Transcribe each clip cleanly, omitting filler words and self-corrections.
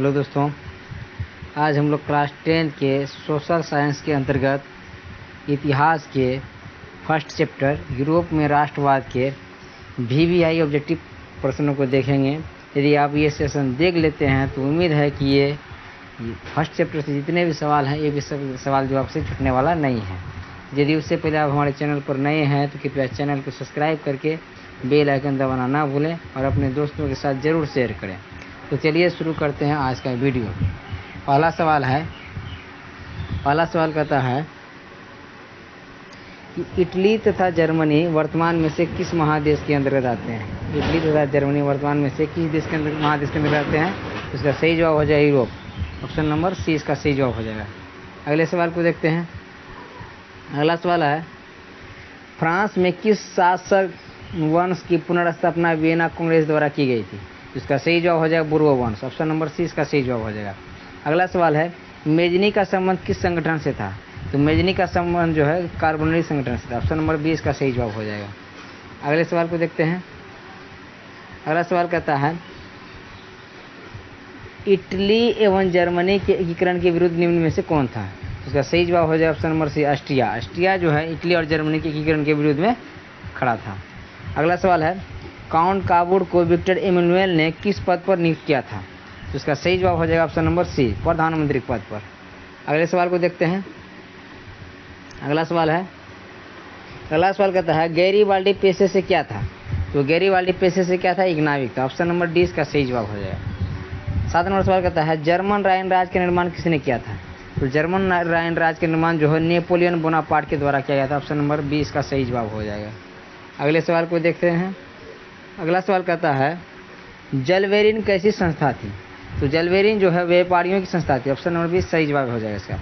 Hello दोस्तों, आज हम लोग क्लास 10 के सोशल साइंस के अंतर्गत इतिहास के फर्स्ट चैप्टर यूरोप में राष्ट्रवाद के वीवीआई ऑब्जेक्टिव प्रश्नों को देखेंगे। यदि आप ये सेशन देख लेते हैं तो उम्मीद है कि ये फर्स्ट चैप्टर से जितने भी सवाल हैं ये भी सब सवाल जो आपसे छूटने वाला नहीं है। यदि उससे पहले आप हमारे चैनल पर नए हैं तो कृपया चैनल को सब्सक्राइब करके बेल आइकन दबाना ना भूलें और अपने दोस्तों के साथ ज़रूर शेयर करें। तो चलिए शुरू करते हैं आज का वीडियो। पहला सवाल कहता है कि इटली तथा जर्मनी वर्तमान में से किस महादेश के अंतर्गत आते हैं। इटली तथा जर्मनी वर्तमान में से किस देश के महादेश के अंतर्गत आते हैं। इसका सही जवाब हो जाएगा यूरोप। ऑप्शन नंबर सी इसका सही जवाब हो जाएगा। अगले सवाल को देखते हैं। अगला सवाल है, फ्रांस में किस शासक वंश की पुनर्स्थापना वियना कांग्रेस द्वारा की गई थी। इसका सही जवाब हो जाएगा बुर्बो वंश। ऑप्शन नंबर सी इसका सही जवाब हो जाएगा। अगला सवाल है, मेजनी का संबंध किस संगठन से था। तो मेजनी का संबंध जो है कार्बोनरी संगठन से था। ऑप्शन नंबर बी इसका सही जवाब हो जाएगा। अगले सवाल को देखते हैं। अगला सवाल कहता है, इटली एवं जर्मनी के एकीकरण के विरुद्ध निम्न में से कौन था। इसका सही जवाब हो जाएगा option number C Austria. Austria जो है इटली और जर्मनी के एकीकरण के विरुद्ध में खड़ा था। अगला सवाल है, काउंट काबूड को विक्टर इमैनुअल ने किस पद पर नियुक्त किया था। तो इसका सही जवाब हो जाएगा ऑप्शन नंबर सी प्रधानमंत्री पद पर। अगले सवाल को देखते हैं। अगला सवाल कहता है, गैरीबाल्डी पेशे से क्या था। तो गैरीबाल्डी पेशे से क्या था, एक नाविक था। ऑप्शन नंबर डी इसका सही जवाब हो जाएगा। 7 नंबर सवाल कहता है, जर्मन राइन राज का निर्माण किसने किया था। तो जर्मन राइन राज का निर्माण जो है नेपोलियन बोनापार्ट के द्वारा किया गया था। ऑप्शन नंबर बी इसका सही जवाब हो जाएगा। अगले सवाल को देखते हैं। अगला सवाल कहता है, जलवेरिन कैसी संस्था थी। तो जलवेरिन जो है व्यापारियों की संस्था थी। ऑप्शन नंबर बी सही जवाब हो जाएगा इसका।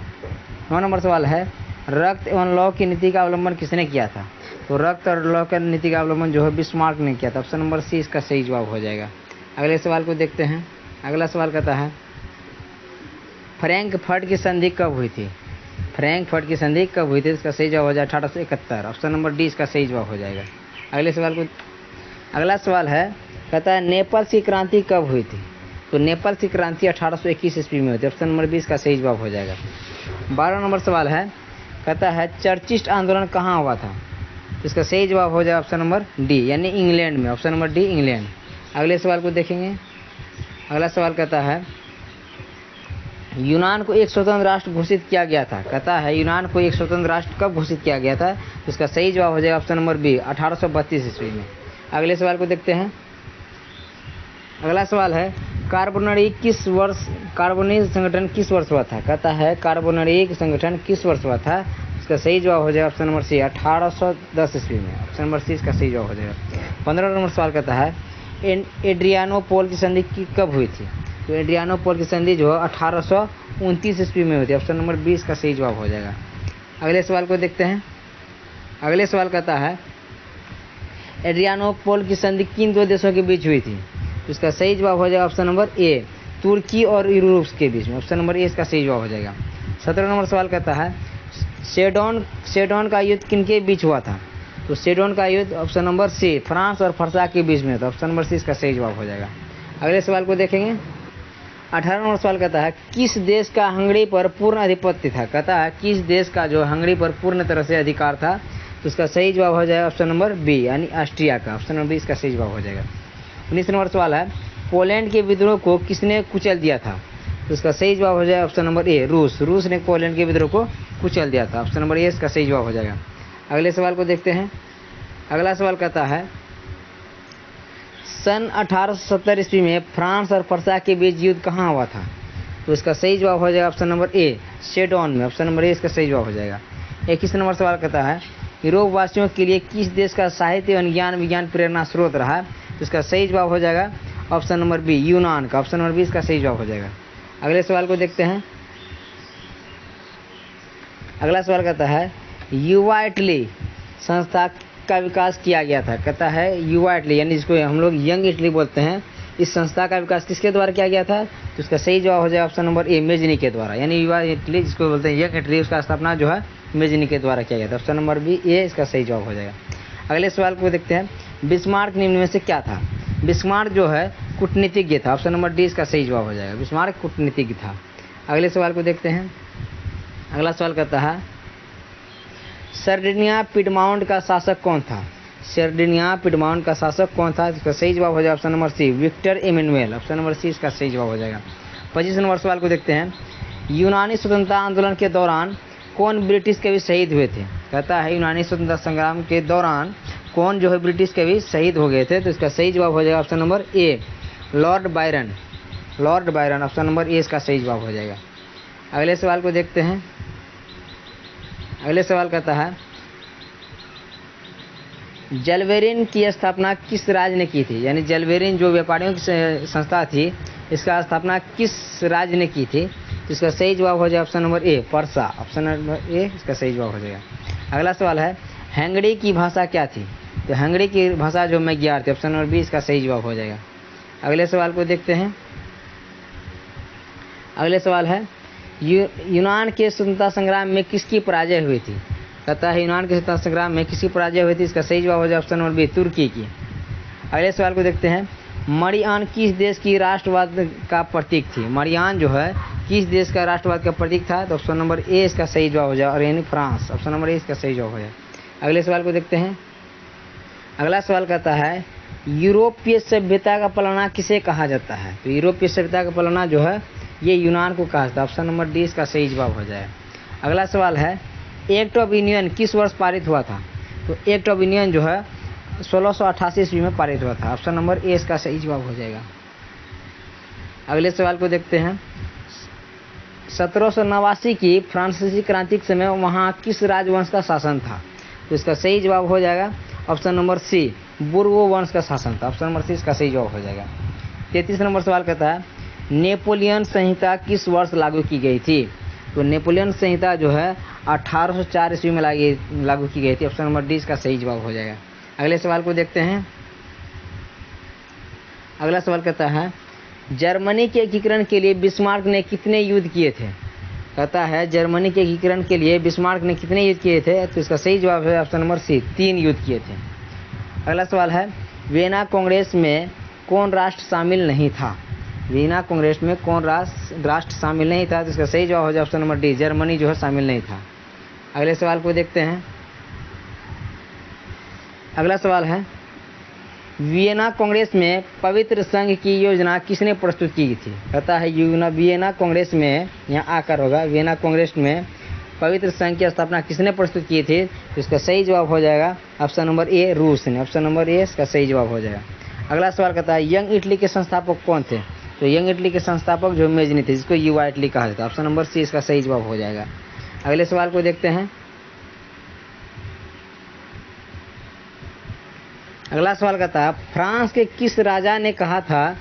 9 नंबर सवाल है, रक्त एवं लौ की नीति का अवलंबन किसने किया था। तो रक्त और लौ की नीति का अवलंबन जो है बिस्मार्क ने किया था। ऑप्शन नंबर सी इसका सही जवाब हो जाएगा। अगले सवाल को देखते हैं। अगला सवाल कहता है, फ्रैंकफर्ट की संधि कब हुई थी। फ्रैंकफर्ट की संधि कब हुई थी। इसका सही जवाब हो जाएगा 1871। ऑप्शन नंबर डी इसका सही जवाब हो जाएगा। अगला सवाल है, कहता है, नेपल्स की क्रांति कब हुई थी। तो नेपल्स की क्रांति 1821 ईस्वी में हुई थी। ऑप्शन नंबर 20 का सही जवाब हो जाएगा। 12 नंबर सवाल है, कहता है, चर्चिस्ट आंदोलन कहाँ हुआ था। इसका सही जवाब हो जाएगा ऑप्शन नंबर डी यानी इंग्लैंड में। Option number D England. अगले सवाल को देखेंगे। अगला सवाल कहता है, यूनान को एक स्वतंत्र राष्ट्र घोषित किया गया था। कहता है, यूनान को एक स्वतंत्र राष्ट्र कब घोषित किया गया था। इसका सही जवाब हो जाएगा ऑप्शन नंबर बी 1832 ईस्वी में। अगले सवाल को देखते हैं। अगला सवाल है, कार्बोनरी संगठन किस वर्ष हुआ था। कहता है, कार्बोनरी संगठन किस वर्ष हुआ था। इसका सही जवाब हो जाएगा ऑप्शन नंबर सी 1810 ईस्वी में। ऑप्शन नंबर सी इसका सही जवाब हो जाएगा। 15 नंबर सवाल कहता है, एड्रियानोपोल की संधि कब हुई थी। तो एड्रियानोपोल की संधि जो है 1829 ईस्वी में हुई थी। ऑप्शन नंबर 20 का सही जवाब हो जाएगा। अगले सवाल को देखते हैं। अगले सवाल कहता है, एड्रियानोपोल की संधि किन दो देशों के बीच हुई थी। तो इसका सही जवाब हो जाएगा ऑप्शन नंबर ए तुर्की और यूरोप के बीच में। ऑप्शन नंबर ए इसका सही जवाब हो जाएगा। 17 नंबर सवाल कहता है, सेडोन का युद्ध किनके बीच हुआ था। तो सेडोन का युद्ध ऑप्शन नंबर सी फ्रांस और फरसा के बीच में था। ऑप्शन नंबर सी इसका सही जवाब हो जाएगा। अगले सवाल को देखेंगे। 18 नंबर सवाल कहता है, किस देश का हंगरी पर पूर्ण आधिपत्य था। कहता है, किस देश का जो हंगरी पर पूर्ण तरह से अधिकार था। तो इसका सही जवाब हो जाएगा ऑप्शन नंबर बी यानी ऑस्ट्रिया का। ऑप्शन नंबर बी इसका सही जवाब हो जाएगा। 19 नंबर सवाल है, पोलैंड के विद्रोह को किसने कुचल दिया था। तो इसका सही जवाब हो जाएगा ऑप्शन नंबर ए रूस ने पोलैंड के विद्रोह को कुचल दिया था। ऑप्शन नंबर ए इसका सही जवाब हो जाएगा। अगले सवाल को देखते हैं। अगला सवाल कहता है, सन 1870 ईस्वी में फ्रांस और फरसा के बीच युद्ध कहाँ हुआ था। तो इसका सही जवाब हो जाएगा ऑप्शन नंबर ए सेडोन में। ऑप्शन नंबर ए इसका सही जवाब हो जाएगा। 21 नंबर सवाल कहता है, यूरोप वासियों के लिए किस देश का साहित्य एवं ज्ञान विज्ञान प्रेरणा स्रोत रहा है। तो इसका सही जवाब हो जाएगा ऑप्शन नंबर बी यूनान का। ऑप्शन नंबर बी इसका सही जवाब हो जाएगा। अगले सवाल को देखते हैं। अगला सवाल कहता है, युवा इटली संस्था का विकास किया गया था। कहता है, युवा इटली यानी जिसको हम लोग यंग इटली बोलते हैं, इस संस्था का विकास किसके द्वारा किया गया था। तो इसका सही जवाब हो जाएगा ऑप्शन नंबर ए मेजनी के द्वारा यानी युवा इटली जिसको बोलते हैं यंग इटली, उसका स्थापना जो है मेजनी के द्वारा किया गया था। ऑप्शन नंबर बी ए इसका सही जवाब हो जाएगा। अगले सवाल को देखते हैं, बिस्मार्क निम्न में से क्या था। बिस्मार्क जो है कूटनीतिज्ञ था। ऑप्शन नंबर डी इसका सही जवाब हो जाएगा। बिस्मार्क कूटनीतिज्ञ था। अगले सवाल को देखते हैं। अगला सवाल कहता है सर्डिनिया पिडमाउंट का शासक कौन था? सर्डिनिया पिडमाउंट का शासक कौन था? इसका सही जवाब हो जाएगा option number C, Victor Emmanuel. Option number C इसका सही जवाब हो जाएगा। 25 नंबर सवाल को देखते हैं। यूनानी स्वतंत्रता आंदोलन के दौरान कौन ब्रिटिश कवि शहीद हुए थे? कहता है यूनानी स्वतंत्रता संग्राम के दौरान कौन जो है ब्रिटिश कवि शहीद हो गए थे? तो इसका सही जवाब हो जाएगा option number A, Lord Byron. Lord Byron, option number A इसका सही जवाब हो जाएगा। अगले सवाल को देखते हैं। अगले सवाल कहता है जलवेरिन की स्थापना किस राज्य ने की थी? यानी जलवेरिन जो व्यापारियों की संस्था थी, इसका स्थापना किस राज्य ने की थी? इसका सही जवाब हो जाएगा option number A, Parsa. Option number A इसका सही जवाब हो जाएगा। अगला सवाल है हंगरी की भाषा क्या थी? तो हंगरी की भाषा जो मैग्यार थी। ऑप्शन नंबर बी इसका सही जवाब हो जाएगा। अगले सवाल को देखते हैं। अगले सवाल है यूनान के स्वतंत्रता संग्राम में किसकी पराजय हुई थी? कहता है यूनान के स्वतंत्रता संग्राम में किसकी पराजय हुई थी? इसका सही जवाब हो जाएगा ऑप्शन नंबर बी, तुर्की की। अगले सवाल को देखते हैं मरियान किस देश की राष्ट्रवाद का प्रतीक थी? मरियान जो है किस देश का राष्ट्रवाद का प्रतीक था? तो ऑप्शन नंबर ए इसका सही जवाब हो जाएगा, और यानी फ्रांस। ऑप्शन नंबर ए इसका सही जवाब हो जाएगा। अगले सवाल को देखते हैं। अगला सवाल कहता है यूरोपीय सभ्यता का पलना किसे कहा जाता है? तो यूरोपीय सभ्यता का पलना जो है ये यूनान को कहा जाता है। ऑप्शन नंबर डी इसका सही जवाब हो जाएगा। अगला सवाल है एक्ट ऑफ यूनियन किस वर्ष पारित हुआ था? तो एक्ट ऑफ यूनियन जो है 1688 ईस्वी में पारित हुआ था। ऑप्शन नंबर ए इसका सही जवाब हो जाएगा। अगले सवाल को देखते हैं 1789 की फ्रांसीसी क्रांति के समय वहाँ किस राजवंश का शासन था? तो इसका सही जवाब हो जाएगा ऑप्शन नंबर सी, बुर्गो वंश का शासन था। ऑप्शन नंबर सी इसका सही जवाब हो जाएगा। 33 नंबर सवाल कहता है नेपोलियन संहिता किस वर्ष लागू की गई थी? तो नेपोलियन संहिता जो है 1804 ईस्वी में लागू की गई थी। ऑप्शन नंबर डी इसका सही जवाब हो जाएगा। अगले सवाल को देखते हैं। अगला सवाल कहता है जर्मनी के एकीकरण के लिए बिस्मार्क ने कितने युद्ध किए थे? कहता है जर्मनी के एकीकरण के लिए बिस्मार्क ने कितने युद्ध किए थे? तो इसका सही जवाब है ऑप्शन नंबर सी, 3 युद्ध किए थे। अगला सवाल है वियना कांग्रेस में कौन राष्ट्र शामिल नहीं था? वियना कांग्रेस में कौन राष्ट्र शामिल नहीं था? तो इसका सही जवाब हो जाए ऑप्शन नंबर डी, जर्मनी जो है शामिल नहीं था। अगले सवाल को देखते हैं। अगला सवाल है वियना कांग्रेस में पवित्र संघ की योजना किसने प्रस्तुत की थी? कहता है वियना कांग्रेस में, यहाँ आकर होगा, वियना कांग्रेस में पवित्र संघ की स्थापना किसने प्रस्तुत की थी? तो इसका सही जवाब हो जाएगा ऑप्शन नंबर ए, रूस ने। ऑप्शन नंबर ए इसका सही जवाब हो जाएगा। अगला सवाल कहता है यंग इटली के संस्थापक कौन थे? तो यंग इटली के संस्थापक जो मेजनी थे, जिसको युवा इटली कहा जाता है। ऑप्शन नंबर सी इसका सही जवाब हो जाएगा। अगले सवाल को देखते हैं। अगला सवाल कहता है फ्रांस के किस राजा ने कहा था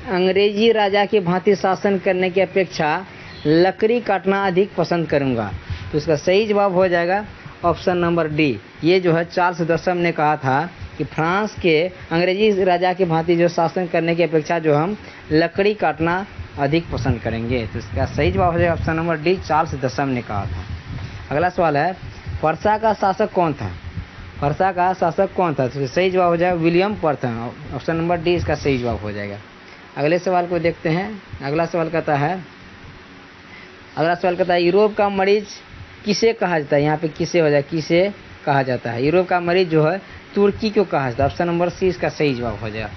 अंग्रेजी राजा की भांति शासन करने की अपेक्षा लकड़ी काटना अधिक पसंद करूंगा? तो इसका सही जवाब हो जाएगा ऑप्शन नंबर डी, ये जो है चार्ल्स दशम ने कहा था कि फ्रांस के अंग्रेजी राजा की भांति जो शासन करने की अपेक्षा जो हम लकड़ी काटना अधिक पसंद करेंगे। तो इसका सही जवाब हो जाएगा ऑप्शन नंबर डी, चार्ल्स दशम ने कहा था। अगला सवाल है पर्सा का शासक कौन था? पर्सा का शासक कौन था? तो सही जवाब हो जाएगा विलियम प्रथम। ऑप्शन नंबर डी इसका सही जवाब हो जाएगा। अगले सवाल को देखते हैं। अगला सवाल कहता है यूरोप का मरीज किसे कहा जाता है? यहाँ पे किसे हो जाए, किसे कहा जाता है? यूरोप का मरीज जो है तुर्की को कहा जाता है। ऑप्शन नंबर सी इसका सही जवाब हो जाएगा।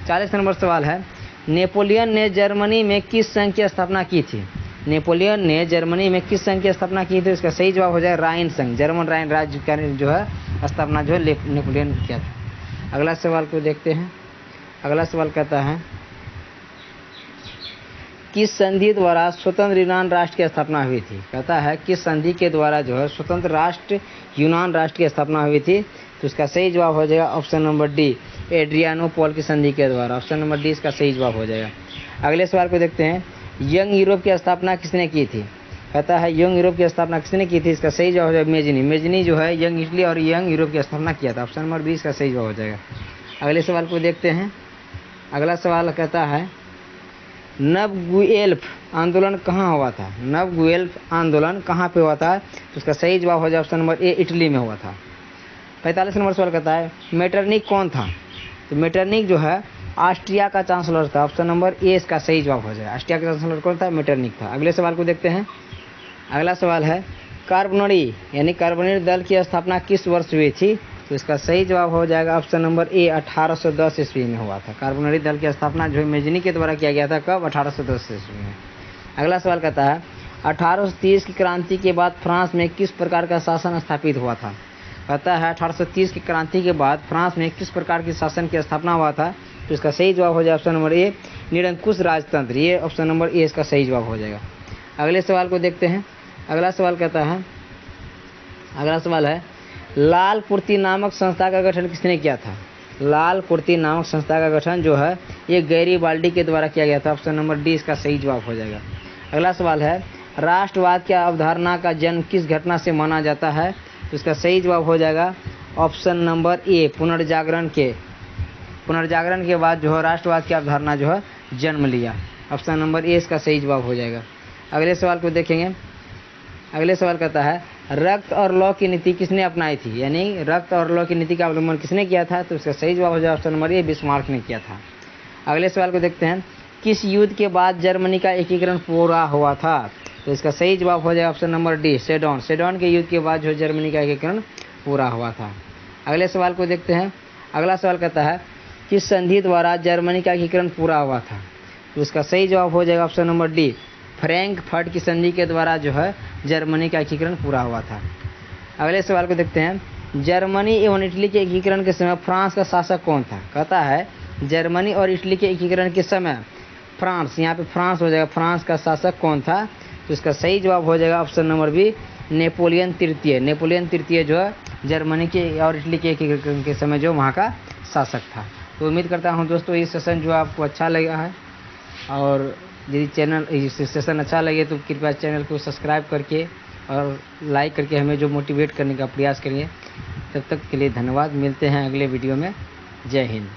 40 नंबर सवाल है नेपोलियन ने जर्मनी में किस संघ की स्थापना की थी? नेपोलियन ने जर्मनी में किस संघ की स्थापना की थी? इसका सही जवाब हो जाए राइन संघ, जर्मन राइन राज्य का जो है स्थापना जो है नेपोलियन किया था। अगला सवाल को देखते हैं। अगला सवाल कहता है किस संधि द्वारा स्वतंत्र यूनान राष्ट्र की स्थापना हुई थी? कहता है किस संधि के द्वारा जो है स्वतंत्र राष्ट्र यूनान राष्ट्र की स्थापना हुई थी? तो इसका सही जवाब हो जाएगा ऑप्शन नंबर डी, एड्रियानोपोल की संधि के द्वारा। ऑप्शन नंबर डी इसका सही जवाब हो जाएगा। अगले सवाल को देखते हैं यंग यूरोप की स्थापना किसने की थी? कहता है यंग यूरोप की स्थापना किसने की थी? इसका सही जवाब हो जाएगा मेजनी। मेजनी जो है यंग इटली और यंग यूरोप की स्थापना किया था। ऑप्शन नंबर बी इसका सही जवाब हो जाएगा। अगले सवाल को देखते हैं। अगला सवाल कहता है नव गुएल्फ आंदोलन कहाँ हुआ था? नव गुएल्फ आंदोलन कहाँ पे हुआ था? तो उसका सही जवाब हो जाए ऑप्शन नंबर ए, इटली में हुआ था। 45 नंबर सवाल कहता है मेटरनिक कौन था? तो मेटरनिक जो है ऑस्ट्रिया का चांसलर था। ऑप्शन नंबर ए इसका सही जवाब हो जाएगा। ऑस्ट्रिया का चांसलर कौन था? मेटरनिक था। अगले सवाल को देखते हैं। अगला सवाल है कार्बोनरी यानी कार्बोनेट दल की स्थापना किस वर्ष हुई थी? तो इसका सही जवाब हो जाएगा ऑप्शन नंबर ए 1810 ईस्वी में हुआ था। कार्बोनरी दल की स्थापना जो मेजनी के द्वारा किया गया था कब? 1810 ईस्वी में। अगला सवाल कहता है 1830 की क्रांति के बाद फ्रांस में किस प्रकार का शासन स्थापित हुआ था? कहता है 1830 की क्रांति के बाद फ्रांस में किस प्रकार की शासन की स्थापना हुआ था? तो इसका सही जवाब हो जाएगा ऑप्शन नंबर ए निरंकुश राजतंत्र। ये ऑप्शन नंबर ए इसका सही जवाब हो जाएगा। अगले सवाल को देखते हैं। अगला सवाल कहता है, अगला सवाल है लाल कुर्ती नामक संस्था का गठन किसने किया था? लाल कुर्ती नामक संस्था का गठन जो है ये गैरीबाल्डी के द्वारा किया गया था। ऑप्शन नंबर डी इसका सही जवाब हो जाएगा। अगला सवाल है राष्ट्रवाद की अवधारणा का जन्म किस घटना से माना जाता है? तो इसका सही जवाब हो जाएगा ऑप्शन नंबर ए पुनर्जागरण के बाद जो है राष्ट्रवाद की अवधारणा जो है जन्म लिया। ऑप्शन नंबर ए इसका सही जवाब हो जाएगा। अगले सवाल को देखेंगे। अगले सवाल कहता है रक्त और लौ की नीति किसने अपनाई थी? यानी रक्त और लौ की नीति का अवलंबन किसने किया था? तो इसका सही जवाब हो जाएगा ऑप्शन नंबर ए बिस्मार्क ने किया था। अगले सवाल को देखते हैं किस युद्ध के बाद जर्मनी का एकीकरण पूरा हुआ था? तो इसका सही जवाब हो जाएगा ऑप्शन नंबर डी सेडोन के युद्ध के बाद जो जर्मनी का एकीकरण पूरा हुआ था। अगले सवाल को देखते हैं। अगला सवाल कहता है किस संधि द्वारा जर्मनी का एकीकरण पूरा हुआ था? तो इसका सही जवाब हो जाएगा ऑप्शन नंबर डी फ्रैंकफर्ट की संधि के द्वारा जो है जर्मनी का एकीकरण पूरा हुआ था। अगले सवाल को देखते हैं जर्मनी एवं इटली के एकीकरण के समय फ्रांस का शासक कौन था? कहता है जर्मनी और इटली के एकीकरण के समय फ्रांस, यहाँ पे फ्रांस हो जाएगा, फ्रांस का शासक कौन था? तो इसका सही जवाब हो जाएगा ऑप्शन नंबर बी नेपोलियन तृतीय। नेपोलियन तृतीय जो है जर्मनी के और इटली के एकीकरण के समय जो वहाँ का शासक था। तो उम्मीद करता हूँ दोस्तों ये सेशन जो आपको अच्छा लगा है, और यदि सेशन अच्छा लगे तो कृपया चैनल को सब्सक्राइब करके और लाइक करके हमें जो मोटिवेट करने का प्रयास करिए। तब तक के लिए धन्यवाद। मिलते हैं अगले वीडियो में। जय हिंद।